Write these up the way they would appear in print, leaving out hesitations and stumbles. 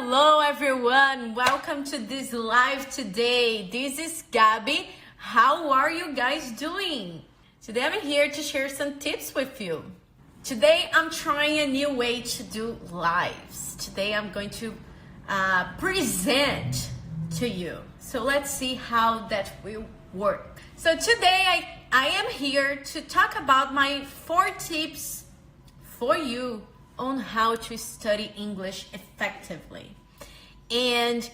Hello everyone, welcome to this live today. This is Gabi. How are you guys doing? Today I'm here to share some tips with you. Today I'm trying a new way to do lives. Today I'm going to present to you. So let's see how that will work. So today I am here to talk about my 4 tips for you on how to study English effectively. And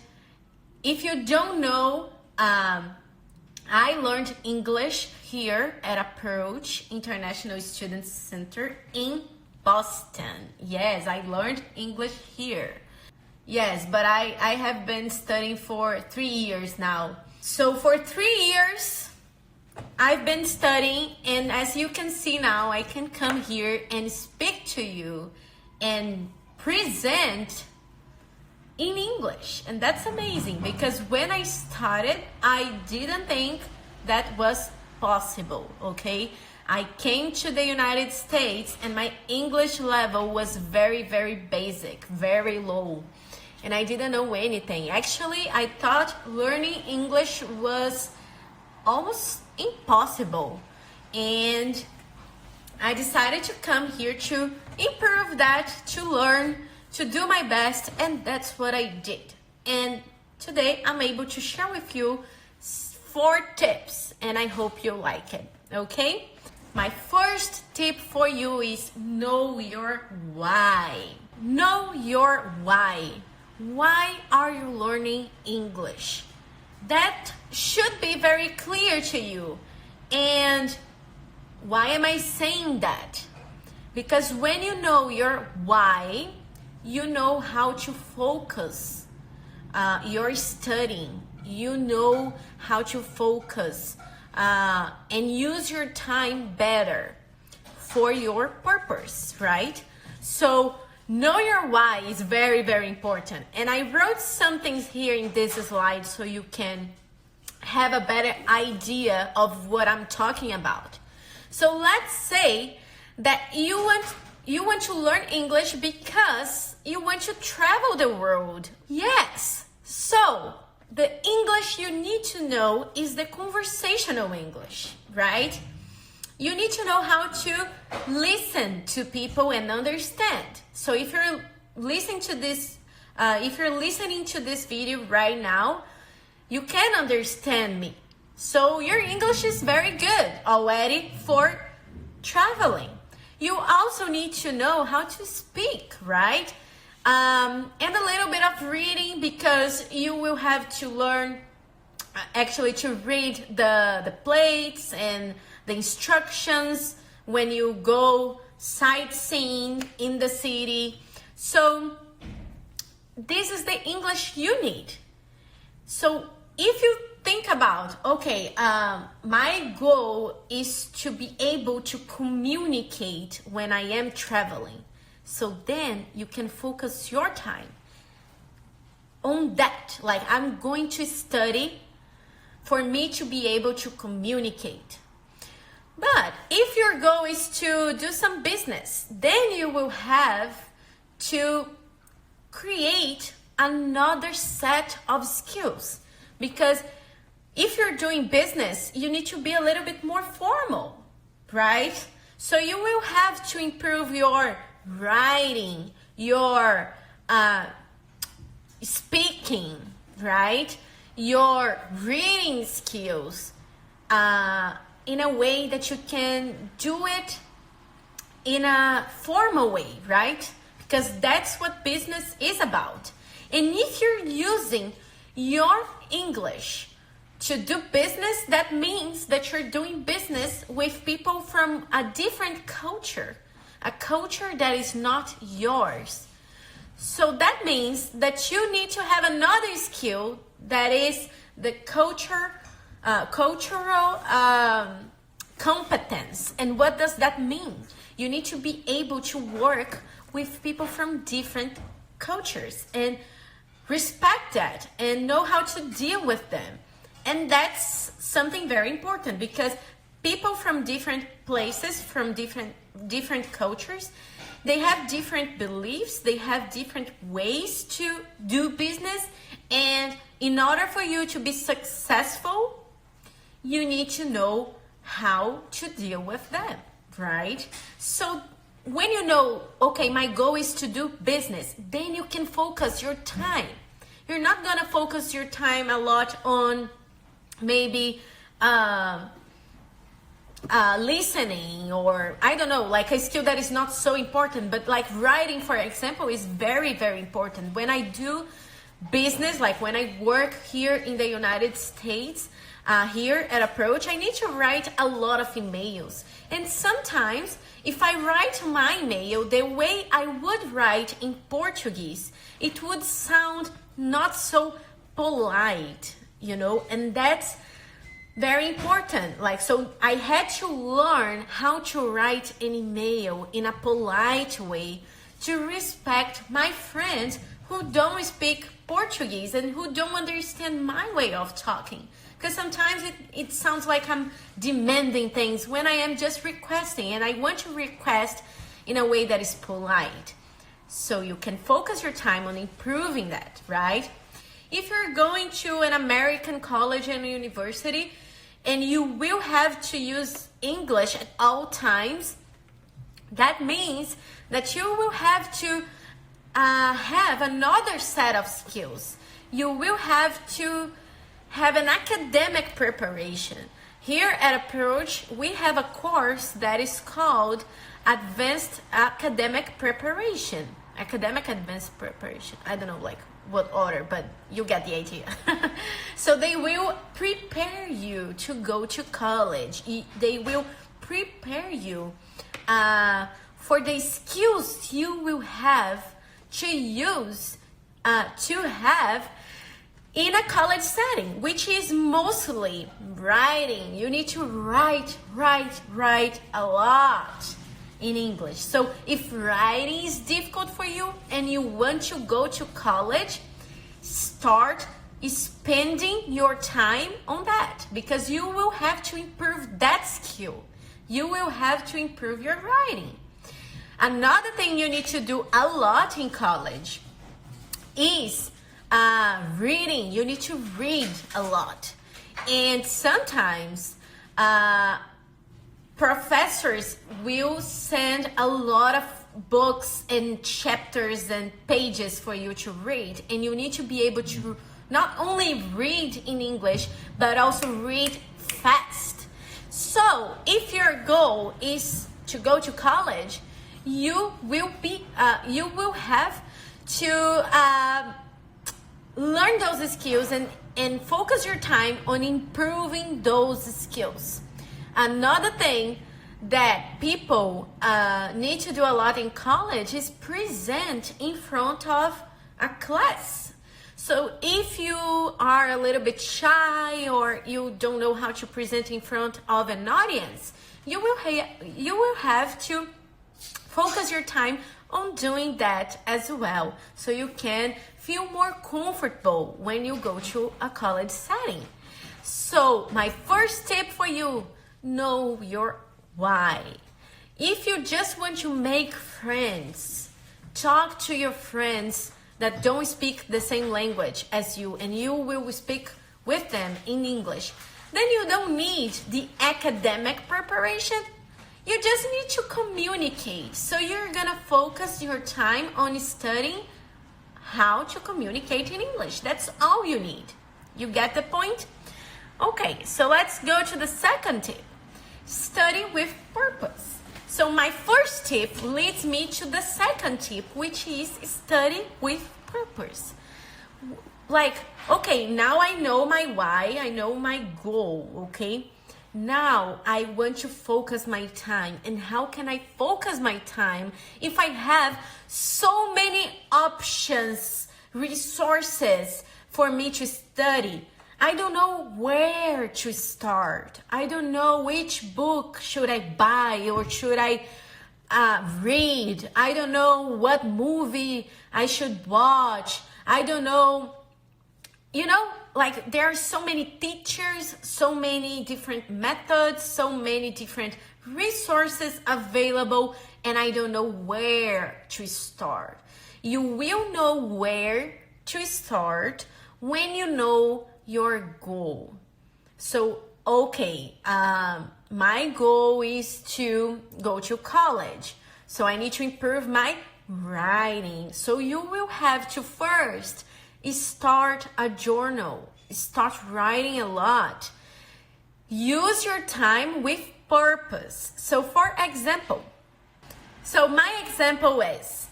if you don't know, I learned English here at Approach International Student Center in Boston. Yes, I learned English here. Yes, but I have been studying for 3 years now. So for 3 years, I've been studying, and as you can see now, I can come here and speak to you and present in English. And that's amazing because when I started, I didn't think that was possible, okay? I came to the United States and my English level was very, very basic, very low. And I didn't know anything. Actually, I thought learning English was almost impossible. And I decided to come here to improve that, to learn, to do my best, and that's what I did. And today I'm able to share with you 4 tips, and I hope you like it, okay? My first tip for you is know your why. Know your why. Why are you learning English? That should be very clear to you. And why am I saying that? Because when you know your why, you know how to focus your studying. You know how to focus and use your time better for your purpose, right? So know your why is very, very important. And I wrote some things here in this slide so you can have a better idea of what I'm talking about. So let's say that you want to learn English because you want to travel the world. Yes. So the English you need to know is the conversational English, right? You need to know how to listen to people and understand. So if you're listening to this, video right now, you can understand me. So your English is very good already for traveling. You also need to know how to speak, right? And a little bit of reading because you will have to learn actually to read the plates and the instructions when you go sightseeing in the city. So this is the English you need. So if you think about, okay, my goal is to be able to communicate when I am traveling. So then you can focus your time on that. Like, I'm going to study for me to be able to communicate. But if your goal is to do some business, then you will have to create another set of skills. Because if you're doing business, you need to be a little bit more formal, right? So you will have to improve your writing, your speaking, right? Your reading skills in a way that you can do it in a formal way, right? Because that's what business is about. And if you're using your English to do business, that means that you're doing business with people from a different culture, a culture that is not yours. So that means that you need to have another skill that is the cultural competence. And what does that mean? You need to be able to work with people from different cultures and respect that and know how to deal with them. And that's something very important because people from different places, from different cultures, They have different beliefs, they have different ways to do business, and in order for you to be successful, you need to know how to deal with them, right? So when you know, okay, my goal is to do business, then you can focus your time. You're not gonna focus your time a lot on maybe listening, or I don't know, like a skill that is not so important, but like writing, for example, is very, very important. When I do business, like when I work here in the United States, here at Approach, I need to write a lot of emails. And sometimes if I write my mail the way I would write in Portuguese, it would sound not so polite, you know, and that's very important. Like, so I had to learn how to write an email in a polite way to respect my friends who don't speak Portuguese and who don't understand my way of talking. Because sometimes it sounds like I'm demanding things when I am just requesting, and I want to request in a way that is polite. So you can focus your time on improving that, right? If you're going to an American college and university, and you will have to use English at all times, that means that you will have to have another set of skills. You will have to have an academic preparation. Here at Approach, we have a course that is called Advanced Academic Preparation. Academic Advanced Preparation. I don't know like what order, but you get the idea. So they will prepare you to go to college. They will prepare you for the skills you will have to use to have in a college setting, which is mostly writing. You need to write a lot in English. So if writing is difficult for you and you want to go to college, start spending your time on that, because you will have to improve that skill. You will have to improve your writing. Another thing you need to do a lot in college is reading. You need to read a lot. And sometimes professors will send a lot of books and chapters and pages for you to read, and you need to be able to not only read in English but also read fast. So if your goal is to go to college, you will have to learn those skills and focus your time on improving those skills. Another thing that people need to do a lot in college is present in front of a class. So if you are a little bit shy or you don't know how to present in front of an audience, you will have to focus your time on doing that as well, so you can feel more comfortable when you go to a college setting. So my first tip for you, know your why. If you just want to make friends, talk to your friends that don't speak the same language as you, and you will speak with them in English. Then you don't need the academic preparation. You just need to communicate. So you're gonna focus your time on studying how to communicate in English. That's all you need. You get the point? Okay, so let's go to the second tip. Study with purpose. So my first tip leads me to the second tip, which is study with purpose. Like, okay, now I know my why, I know my goal, okay? Now I want to focus my time. And how can I focus my time if I have so many options, resources for me to study? I don't know where to start. I don't know which book should I buy or should I read. I don't know what movie I should watch. I don't know, you know, like there are so many teachers, so many different methods, so many different resources available and I don't know where to start. You will know where to start when you know your goal. So, okay, my goal is to go to college. So I need to improve my writing. So you will have to first start a journal. Start writing a lot. Use your time with purpose. So for example, my example is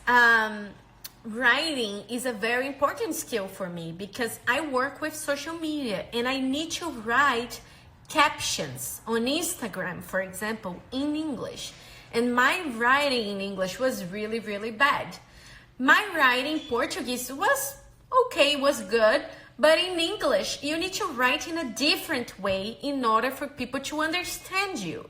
writing is a very important skill for me because I work with social media and I need to write captions on Instagram, for example, in English. And my writing in English was really, really bad. My writing in Portuguese was okay, was good, but in English, you need to write in a different way in order for people to understand you.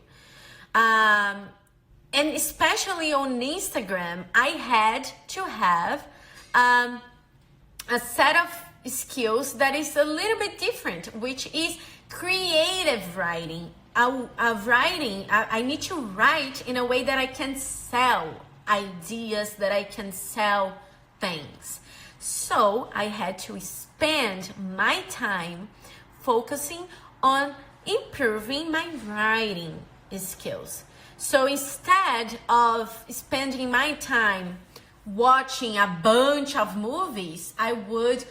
And especially on Instagram, I had to have a set of skills that is a little bit different, which is creative writing. I need to write in a way that I can sell ideas, that I can sell things. So I had to spend my time focusing on improving my writing skills. So instead of spending my time watching a bunch of movies, I would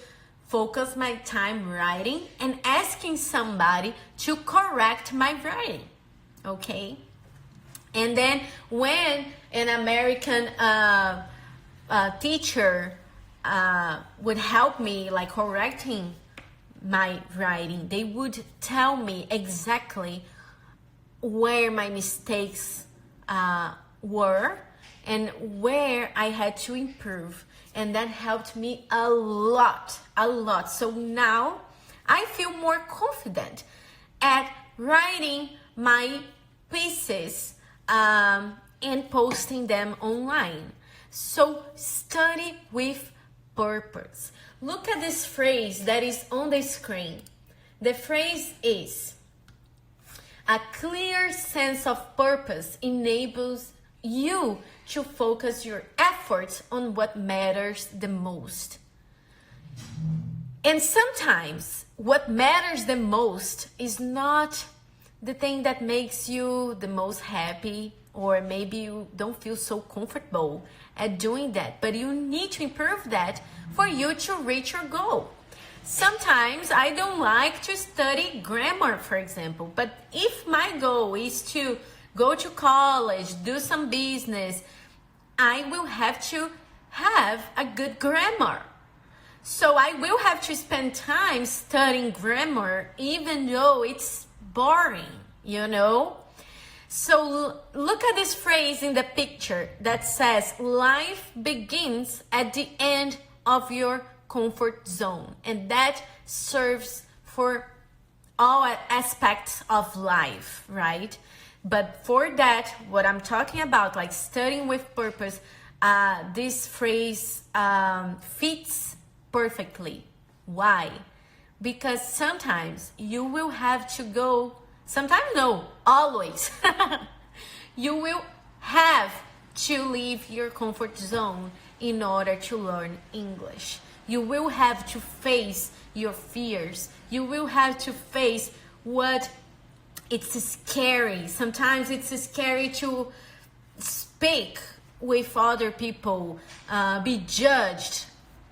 focus my time writing and asking somebody to correct my writing, okay? And then when an American teacher would help me like correcting my writing, they would tell me exactly where my mistakes were and where I had to improve. And that helped me a lot. So now I feel more confident at writing my pieces and posting them online. So study with purpose. Look at this phrase that is on the screen. The phrase is, a clear sense of purpose enables you to focus your efforts on what matters the most. And sometimes what matters the most is not the thing that makes you the most happy, or maybe you don't feel so comfortable at doing that, but you need to improve that for you to reach your goal. Sometimes I don't like to study grammar, for example, but if my goal is to go to college, do some business, I will have to have a good grammar. So I will have to spend time studying grammar even though it's boring, you know? So look at this phrase in the picture that says, life begins at the end of your comfort zone. And that serves for all aspects of life, right? But for that, what I'm talking about, like studying with purpose, this phrase fits perfectly. Why? Because sometimes you will have to go, sometimes no, always. You will have to leave your comfort zone in order to learn English. You will have to face your fears. You will have to face what it's scary. Sometimes it's scary to speak with other people, be judged.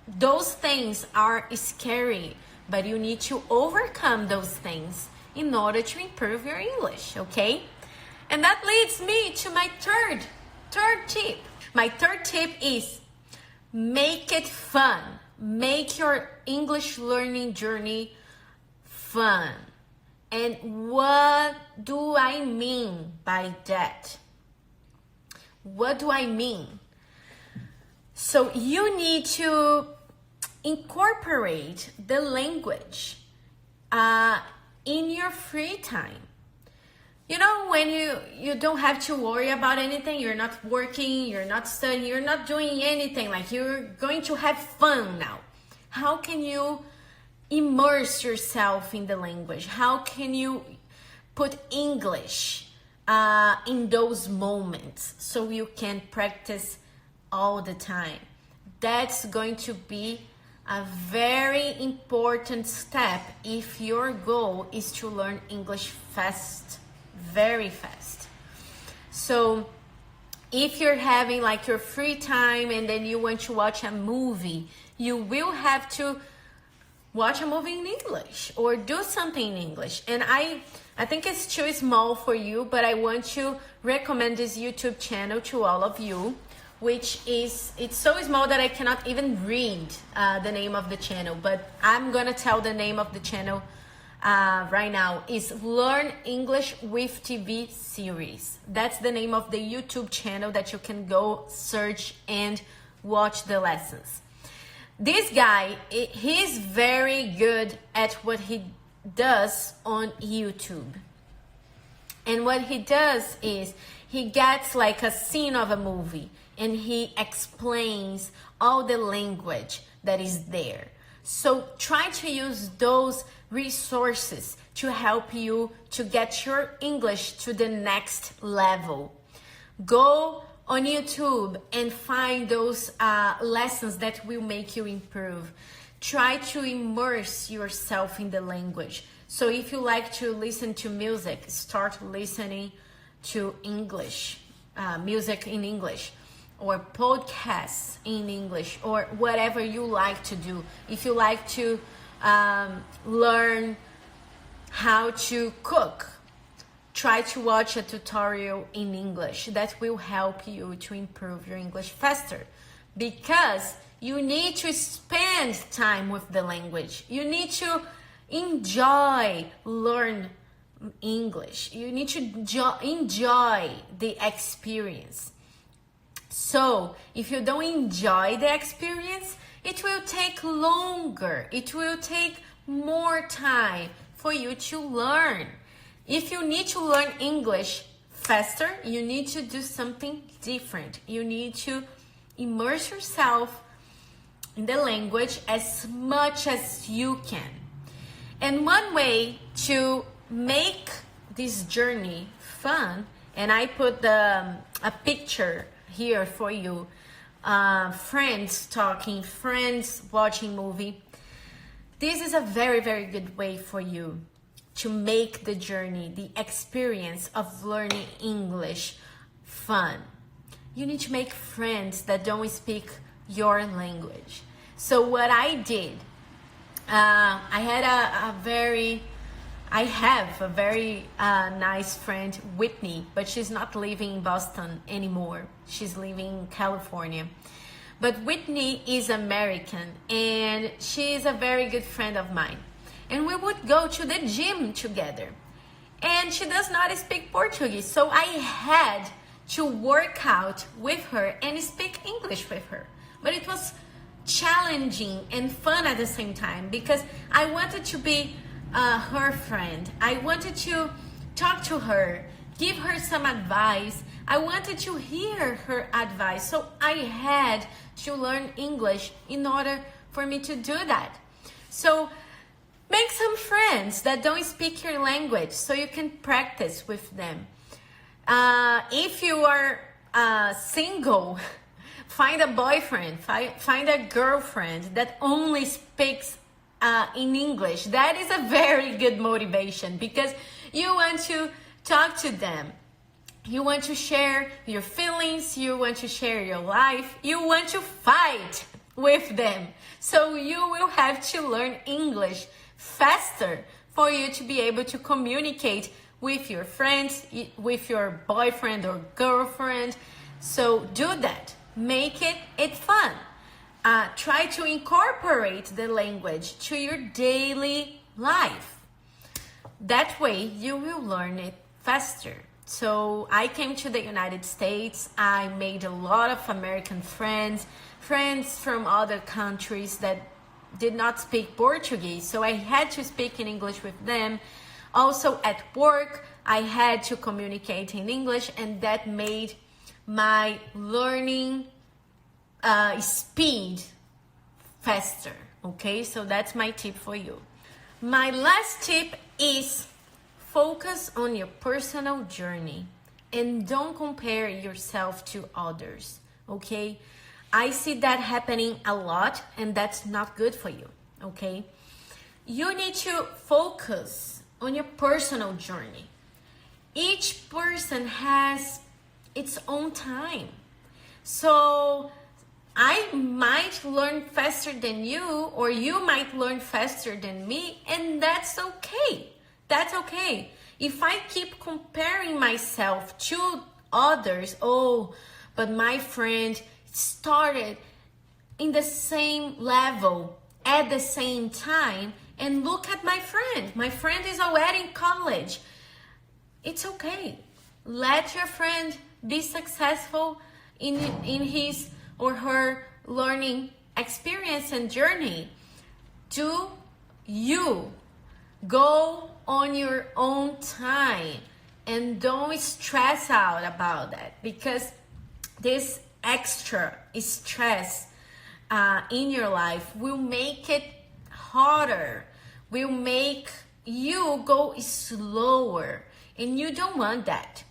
Those things are scary, but you need to overcome those things in order to improve your English, okay? And that leads me to my third tip. My third tip is make it fun. Make your English learning journey fun. And what do I mean by that? What do I mean? So you need to incorporate the language in your free time. You know, when you don't have to worry about anything, you're not working, you're not studying, you're not doing anything, like you're going to have fun now. How can you immerse yourself in the language? How can you put English in those moments so you can practice all the time. That's going to be a very important step if your goal is to learn English fast, very fast. So if you're having like your free time and then you want to watch a movie, you will have to watch a movie in English or do something in English. And I think it's too small for you, but I want to recommend this YouTube channel to all of you, which is, it's so small that I cannot even read the name of the channel, but I'm gonna tell the name of the channel right now. Is Learn English with TV Series. That's the name of the YouTube channel that you can go search and watch the lessons. This guy, he's very good at what he does on YouTube. And what he does is he gets like a scene of a movie and he explains all the language that is there. So try to use those resources to help you to get your English to the next level. Go on YouTube and find those lessons that will make you improve. Try to immerse yourself in the language. So if you like to listen to music, start listening to English, music in English, or podcasts in English, or whatever you like to do. If you like to learn how to cook, try to watch a tutorial in English. That will help you to improve your English faster, because you need to spend time with the language. You need to learn English. You need to enjoy the experience. So if you don't enjoy the experience, it will take longer. It will take more time for you to learn. If you need to learn English faster, you need to do something different. You need to immerse yourself in the language as much as you can. And one way to make this journey fun, and I put a picture here for you, friends talking, friends watching movie. This is a very, very good way for you to make the journey, the experience of learning English fun. You need to make friends that don't speak your language. So what I did, I have a very nice friend, Whitney, but she's not living in Boston anymore. She's living in California. But Whitney is American and she is a very good friend of mine. And we would go to the gym together. And she does not speak Portuguese, so I had to work out with her and speak English with her. But it was challenging and fun at the same time, because I wanted to be her friend. I wanted to talk to her, give her some advice. I wanted to hear her advice. So I had to learn English in order for me to do that. So make some friends that don't speak your language so you can practice with them. If you are single, find a boyfriend, find a girlfriend that only speaks in English. That is a very good motivation, because you want to talk to them. You want to share your feelings. You want to share your life. You want to fight with them. So you will have to learn English faster for you to be able to communicate with your friends, with your boyfriend or girlfriend. So do that. Make it fun. Try to incorporate the language to your daily life. That way you will learn it faster. So I came to the United States. I made a lot of American friends from other countries that did not speak Portuguese. So I had to speak in English with them. Also at work, I had to communicate in English, and that made my learning speed faster. Okay, so that's my tip for you. My last tip is focus on your personal journey. and don't compare yourself to others, okay? I see that happening a lot, and that's not good for you, okay? You need to focus on your personal journey. Each person has its own time. So I might learn faster than you, or you might learn faster than me, and that's okay. That's okay. If I keep comparing myself to others, oh, but my friend started in the same level at the same time, and look at my friend. My friend is already in college. It's okay. Let your friend be successful in his or her learning experience and journey. Do you go on your own time and don't stress out about that, because this extra stress in your life will make it harder, will make you go slower, and you don't want that.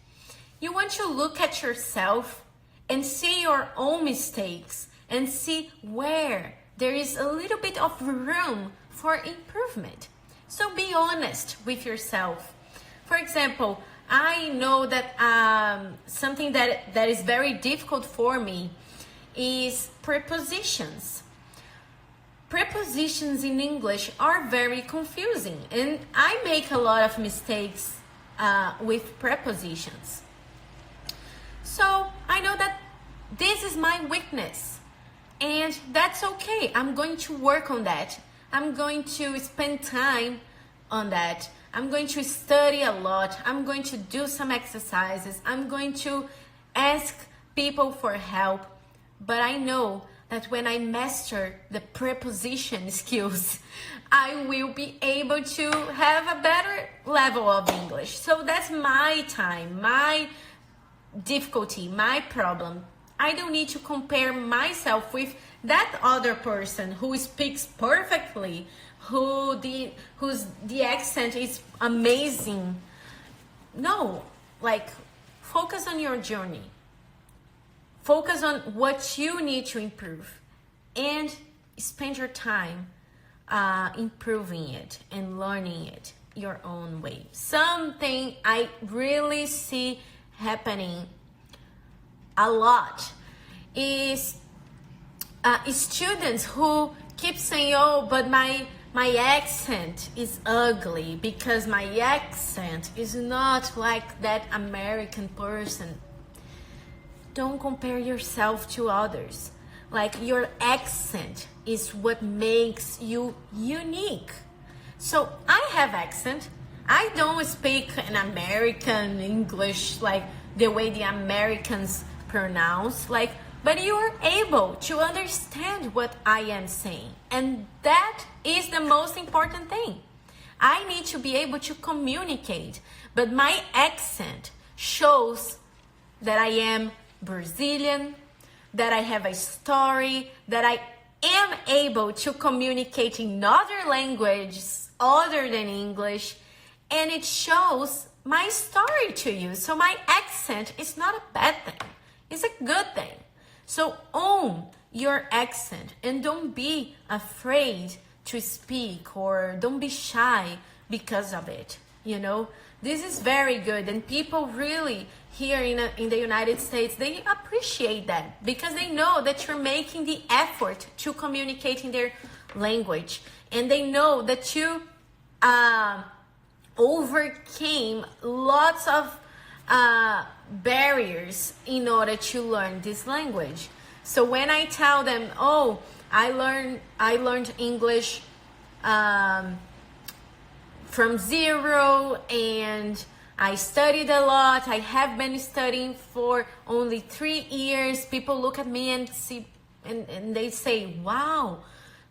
You want to look at yourself and see your own mistakes and see where there is a little bit of room for improvement. So be honest with yourself. For example, I know that something that is very difficult for me is prepositions. Prepositions in English are very confusing, and I make a lot of mistakes with prepositions. So I know that this is my weakness, and that's okay. I'm going to work on that. I'm going to spend time on that. I'm going to study a lot. I'm going to do some exercises. I'm going to ask people for help. But I know that when I master the preposition skills, I will be able to have a better level of English. So that's my time, my difficulty, my problem. I don't need to compare myself with that other person who speaks perfectly, whose the accent is amazing. No, like, focus on your journey. Focus on what you need to improve, and spend your time improving it and learning it your own way. Something I really see happening a lot is students who keep saying, oh, but my accent is ugly because my accent is not like that American person. Don't compare yourself to others. Like, your accent is what makes you unique. So I have accent. I don't speak an American English like the way the Americans pronounce, like, but you are able to understand what I am saying. And that is the most important thing. I need to be able to communicate, but my accent shows that I am Brazilian, that I have a story, that I am able to communicate in other languages other than English, and it shows my story to you. So my accent is not a bad thing, it's a good thing. So own your accent and don't be afraid to speak, or don't be shy because of it. You know, this is very good, and people really here in the United States, they appreciate that because they know that you're making the effort to communicate in their language, and they know that you overcame lots of barriers in order to learn this language. So when I tell them, oh, I learned English from zero, and I studied a lot. I have been studying for only 3 years. People look at me and see, and they say, wow,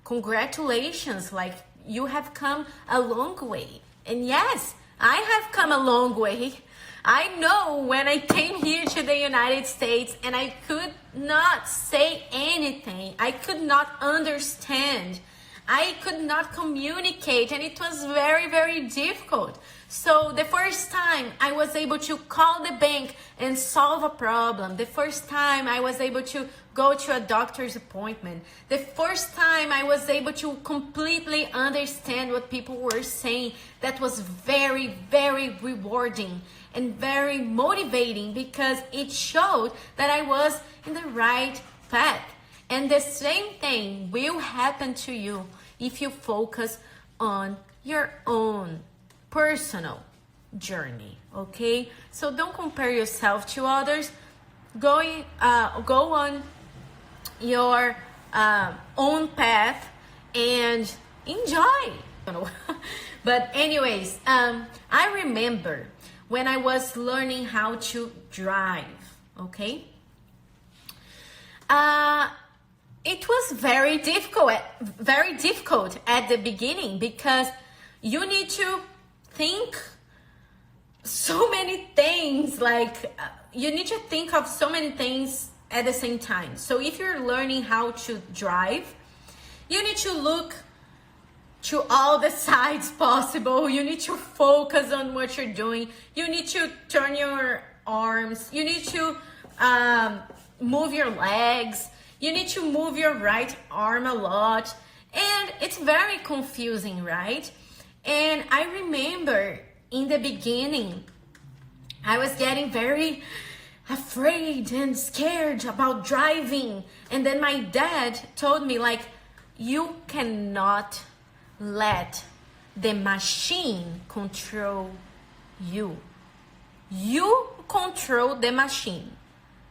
congratulations, like, you have come a long way. And yes, I have come a long way. I know when I came here to the United States and I could not say anything, I could not understand I could not communicate, and it was very, very difficult. So the first time I was able to call the bank and solve a problem, the first time I was able to go to a doctor's appointment, the first time I was able to completely understand what people were saying, that was very, very rewarding and very motivating, because it showed that I was in the right path. And the same thing will happen to you if you focus on your own personal journey, okay? So don't compare yourself to others. Go on your own path and enjoy. But anyways, I remember when I was learning how to drive, okay? It was very difficult at the beginning, because you need to think so many things, you need to think of so many things at the same time. So if you're learning how to drive, you need to look to all the sides possible. You need to focus on what you're doing. You need to turn your arms. You need to move your legs. You need to move your right arm a lot. And it's very confusing, right? And I remember in the beginning, I was getting very afraid and scared about driving. And then my dad told me, you cannot let the machine control you. You control the machine,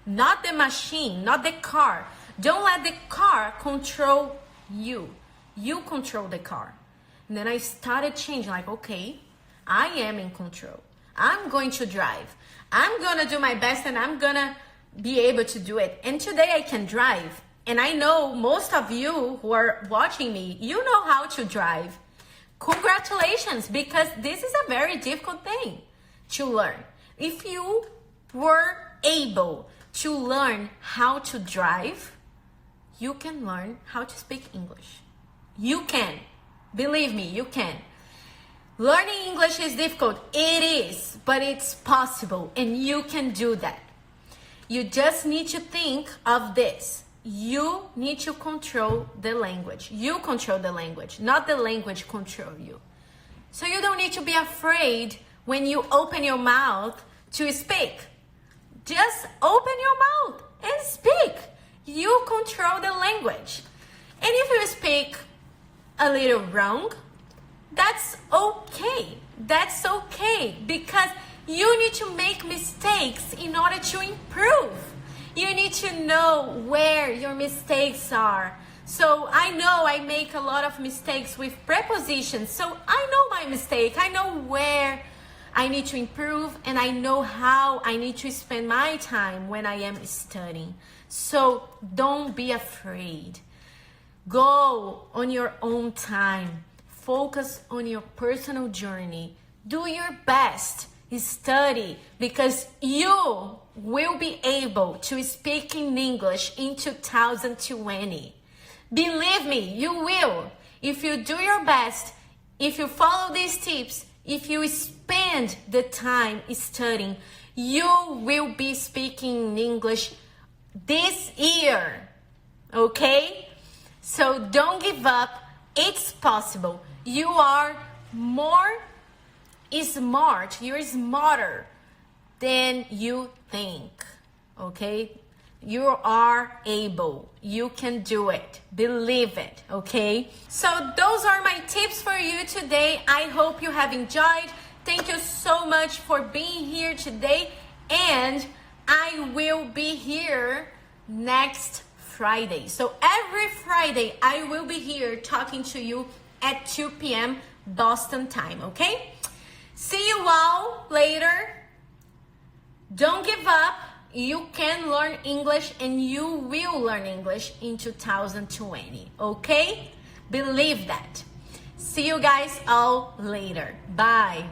not the machine, not the car. Don't let the car control you. You control the car. And then I started changing, okay, I am in control. I'm going to drive. I'm going to do my best, and I'm going to be able to do it. And today I can drive. And I know most of you who are watching me, you know how to drive. Congratulations, because this is a very difficult thing to learn. If you were able to learn how to drive, you can learn how to speak English. You can. Believe me, you can. Learning English is difficult. It is, but it's possible, and you can do that. You just need to think of this. You need to control the language. You control the language, not the language control you. So you don't need to be afraid when you open your mouth to speak. Just open your mouth and speak. You control the language. And if you speak a little wrong, that's okay. That's okay, because you need to make mistakes in order to improve. You need to know where your mistakes are. So I know I make a lot of mistakes with prepositions. So I know my mistake. I know where I need to improve, and I know how I need to spend my time when I am studying. So don't be afraid. Go on your own time. Focus on your personal journey. Do your best. Study, because you will be able to speak in English in 2020. Believe me, you will. If you do your best, if you follow these tips, if you spend the time studying, you will be speaking English this year. Okay? So don't give up. It's possible. You are smart. You're smarter than you think. Okay? You are able. You can do it. Believe it. Okay? So those are my tips for you today. I hope you have enjoyed. Thank you so much for being here today. And I will be here next Friday. So every Friday, I will be here talking to you at 2 p.m. Boston time. Okay? See you all later. Don't give up. You can learn English, and you will learn English in 2020. Okay? Believe that. See you guys all later. Bye.